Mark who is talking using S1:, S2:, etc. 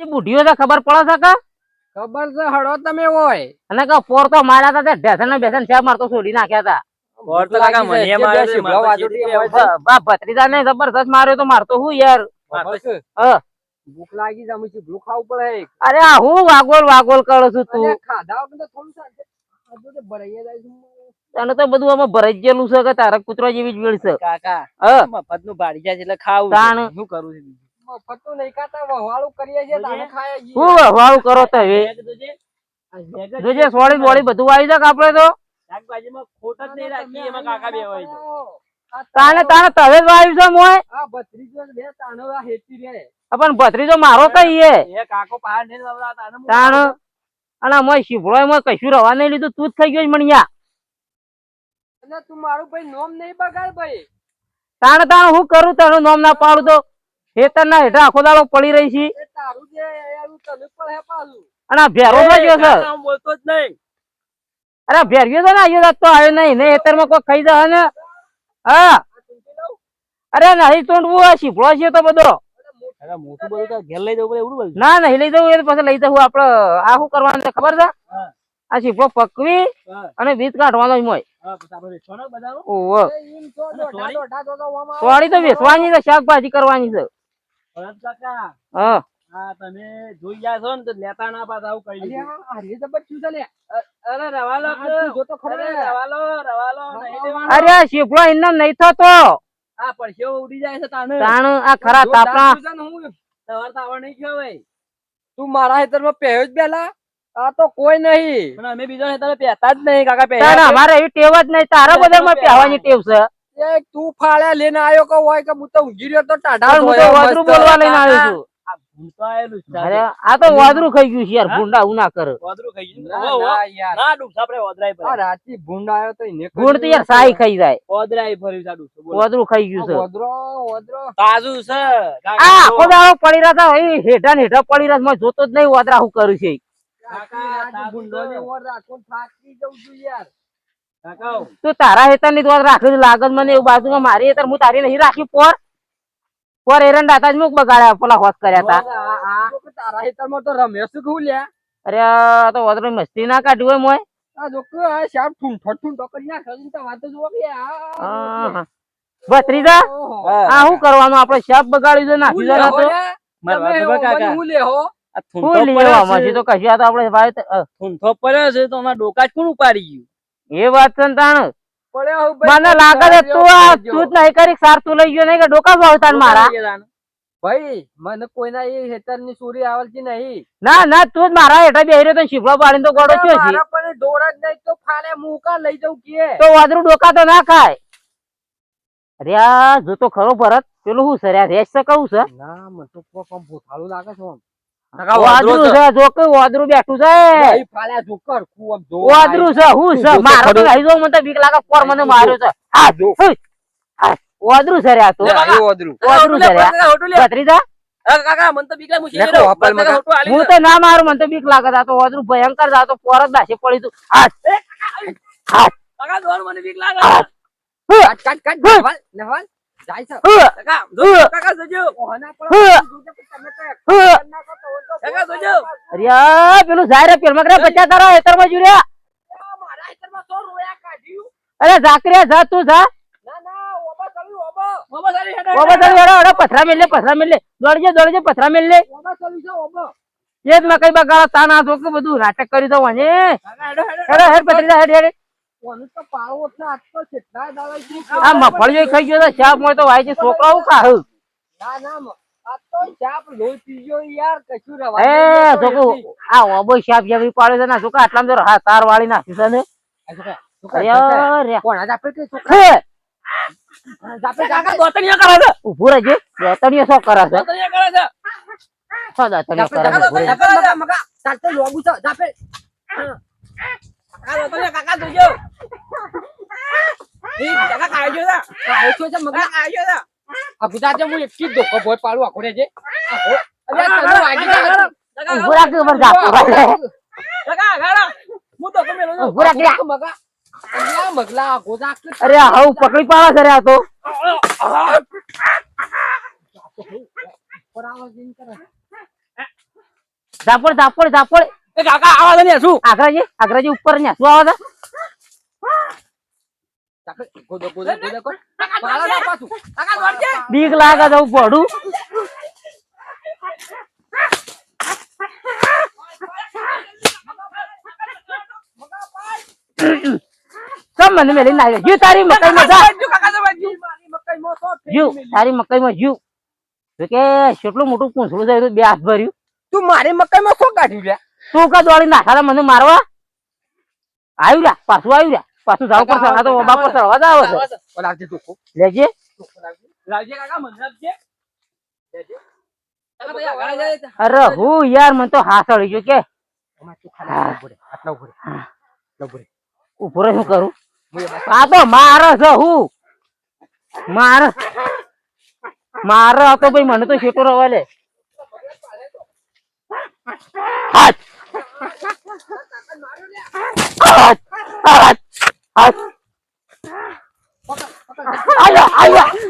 S1: બુઢીઓ તો ખબર પડે છે કે
S2: ખબર છે હળો તમે હોય
S1: અને કે પોર તો માર્યા હતા તે ઢેસણ ને બેસન છે માર તો છોડી નાખ્યા હતા
S3: પોર તો કાકા મને માર્યો છે
S1: બા ભત્રીજા ને જબરદસ્ત માર્યો તો મારતો હું યાર
S2: ભૂખ લાગી જમી છે ભૂખ ખાવું પડે
S1: અરે આ હું વાગોલ કરું છું તું
S2: ખાધા વગર થોડું સાંજે ભરાઈ જાય છે
S1: તને તો બધું આમાં ભરાઈ ગયેલું છે કે તારક કૂતરો જેવી જ વેળ છે
S3: કાકા મફત નું ભાડી જાય એટલે ખાવું શું કરું છું
S2: મફત તો નહીં ખાતા વહાળું કરીએ છીએ તાને ખાય છીએ
S1: હું વહાળું કરો તો હવે જોજે સોળી બોળી બધું આવી જાય આપડે તો
S3: શાકભાજીમાં ખોટ જ નહીં રાખી એમાં કાકા બે હોય
S1: તાને તવે જ આવ્યું છે મોય
S2: આ ભત્રીજો બે તાણવા હેતી રે
S1: પણ ભત્રીજો મારો કઈ
S3: એ કાકો પહાડ ને
S1: તાણ અને મોય શીભળો મોય કશું રવા નહીં લીધું તું જ થઈ ગયો મણિયા
S2: અને તું મારું ભાઈ નોમ નહીં બગાડ ભાઈ
S1: તાણ હું કરું તારું નામ ના પાડું તો ખેતર ના હેઠા આખો દાડો પડી રહી છે
S2: તારું જે તને પણ હે પાલું
S1: અને આ ભેરો ગયો છે
S3: બોલતો જ નહીં
S1: અરે ભેર્યો છે ને આવ્યો તો આવ્યો નહીં ને ખેતર માં કોઈ ખાઈ જાય ને હા અરે નહીં તોડવું આ શીભળો છે તો બધો
S3: મોટું બધું તો ઘેર લઈ જવું એવું બોલ
S1: ના નહીં લઈ જવું એ પછી લઈ જવું આપડે આ શું કરવાનું ખબર છે આ શીભળો પકવી અને બીજ કાઢવાનો મોય સોળી તો વેચવાની છે શાકભાજી કરવાની છે હા
S3: તમે જોઈ ગયા છો ને તો લેતા ના પાસ આવું કહી દીધું
S2: અરે જબરજસ્ત છે લે
S3: અરે રવાલો
S2: જો તો ખરો
S3: રવાલો
S1: અરે આ શીભળો એમને નહીં થતો
S3: આ પરસ્યો ઉડી જાય છે તાને
S1: તાણ આ ખરા તાપણા
S3: સવાર તાવર નહીં થયો ભાઈ
S2: તું મારા હેતરમાં પહેયો જ પેલા આ તો કોઈ નહીં
S3: પણ અમે બીજા હેતર પહેતા જ નહીં કાકા
S1: તાણ અમારે એવી ટેવ જ નહીં તારા બધામાં પહેવાની ટેવ છે
S2: એ તું ફાળ્યા લઈને આવ્યો કે હોય કે હું તો ઊંઘી રહ્યો તો ટાઢા
S1: હું તો વાદરું બોલવા લઈને આવ્યો છું અરે આ તો વાદરું ખાઈ ગયું છે યાર ભૂંડા હું ના કરે
S3: વાદરું ખાઈ ગયું ના ડૂબ સાપરે વાદરાય પર
S2: આ રાતી ભૂંડ આવ્યો તો એને
S1: ભૂંડ તો યાર સાઈ ખાઈ જાય
S3: વાદરાય ફર્યું છે ડૂબ
S1: વાદરું ખાઈ ગયું છે
S2: વદરો
S3: તાજુ છે
S1: આ આખો દાડો પડી રહ્યા હતા એ હેઠા ને હેઠા પડી રહ્યા મેં જોતો જ નહીં વાદરા હું કરું છે
S3: કાકા
S2: ભૂંડોને ઓર રાખો થાકી જઉં છું યાર
S3: કાકા
S1: તું તારા હેતર ની વાત રાખી લાગત મને એવું બાજુમાં મારી હેતર હું તારી નહીં રાખી પોર એરંડા હતા જ મુક બગાડ્યા પેલા હોત કર્યા હતા
S2: તારા હેતરમાં તો રમેશ શું લ્યા
S1: અરે આ તો વાદરો મસ્તી ના કાઢી હોય મોય
S2: આ જોકો આ શાપ ઠૂંઠો કરી નાખે તો વાત જો કે આ
S1: ભત્રીજા આ શું કરવાનું આપણે શાપ બગાડી દે નાખી દેલા તો
S3: મારા કાકા
S2: હું લે હો
S1: ફૂલ લેવામાં છે તો કશું આ તો આપણે ભાઈ
S3: ઠૂંઠો પડ્યો છે તો અમાર ડોકા જ કોણ ઉપાડી ગયું
S1: એ વાત છે ને તાણ
S2: પડ્યો
S1: મને લાગે છે તું આ તું જ નહીં કરી સાર તું લઈ ગયો નહીં કે ડોકા વાવતા મારા
S2: ભાઈ મને કોઈના એ હેતર ની ચોરી આવડતી નહીં
S1: ના તું જ મારા હેઠા બેહી રહ્યો તો શીપડો પાડીને તો ગોડો થયો છે
S2: મારા પણ ડોર જ નહીં તો ફાલે મુકા લઈ જઉં કે
S1: તો વાદરું ડોકા તો ના ખાય અરે આ જો તો ખરો ભરત પેલું શું છે રેસ છે કહું છે
S2: ના મને તો કોમ ભૂથાળું લાગે છે
S1: વાદરું છે જો કે વાદરું બેઠું છે
S2: ફાલ્યા જોકર કુમ જો
S1: વાદરું છે હું છે મારો તો લઈ જો મને તો બીક લાગે પર મને માર્યો છે આ જો વાદરું છે રે આ તો વાદરું છે રે ભત્રીજા
S3: કાકા મને તો બીક લાગે
S1: હું તો ના મારું મને તો બીક લાગે આ તો વાદરું ભયંકર આ તો પોર જ દાશે પડી તું
S3: કાકા દોર મને બીક લાગે
S2: કાટ નવાલ જાય છે
S3: કાકા જોજો
S2: ઓહના પર તમે કાકા જોજો
S1: અરે પેલું જાય રે પેલમાં કરે બચ્ચા તારા હેતરમાં જુર્યા
S2: મારા હેતરમાં તો રોયા કાઢ્યું
S1: અરે જાકરે જા તું જા
S2: ના ઓબા ચાલી
S1: ઓબા ચાલી ઓડા પથરા મેલ લે દોડજે પથરા મેલ લે
S2: ઓબા ચાલી છે ઓબા
S1: એ જ મેં કઈ બગાડા તાના તો કે બધું નાટક કરી દઉં અને હેડ પથરીજા હેડ
S2: કોને તો પાળો છે આજ તો કેટલા દાડા
S1: આ મફળિયો ખાઈ ગયો તો શાપ મોય તો વાય છે છોકરાઓ ખાહ
S2: ના આ તો શાપ લોહી પીજો યાર કશું રવા
S1: એ જોકો આ ઓબો શાપ જેવી પાડે છે ના જોકા આટલામાં જો તાર વાળી નાખી છે ને અરે
S2: કોણ જાપે કે છોકરા જાપે
S3: કાકા દોતણીયા કરે છે
S1: ઉભો રહેજે દોતણીયો શું કરે છે
S3: દોતણીયા કરે છે
S1: શું દોતણીયો કરે છે
S2: મગા તાતે લોબુ છે જાપે
S3: કાકા દોતણીયા કાકા જોજો ઈ કાકા કાયો છે
S2: મગા
S3: કાયો છે
S2: આ ગુજરાતે હું એક જ ધોકો ભોય પાડું આખો રે છે અરે તને વાગી જા
S1: ઉભો રાખ ઉપર જાપો
S3: કાકા ગાડા હું તો કમેલો
S1: ઉભો રાખ
S2: મગા અલ્યા મગલા ગોજા
S1: અરે હાઉ પકડી પાડો છે આ તો
S2: પરાવા જીન કરે
S1: ઝાપડ ઝાપડ ઝાપડ
S2: એ કાકા આવા ને શું
S1: આગ્રાજી ઉપર ને શું આવે
S2: ગોદો ગોદો ગોદો કર મારા ના પાછું કાકા દોડજે
S1: બીક લાગે જવું પડું સમ મને મેલી નાખે જીવ તારી મકાઈમાં જા
S2: કાકા તો બાજુ મારી મકાઈમાં તો
S1: જીવ તારી મકાઈમાં જીવ તો કે કેટલું મોટું પૂંછડું છે બે હાથ ભર્યું
S2: તું મારી મકાઈમાં શું કાઢ્યું લે
S1: તું કા દોડી નાખા મને મારવા આવ્યું લ્યા પાછું જાવ પડશે આ તો બાપર ચડવા જ આવે છે
S2: લાવજે તું
S1: લેજે
S3: લાવજે કાકા મને લાવજે
S2: લેજે કાકા ભાઈ આગળ જાય
S1: અરે હું યાર મને તો હાસળી ગયો કે
S2: અમાર તું ખાલી ઉભરે આટલા ઉભરે
S1: ઉભરે શું કરું આ તો મારે છે હું મારે હતો ભાઈ મને તો શેટો રવા લે હાથ હાથ હાથ આયા આયા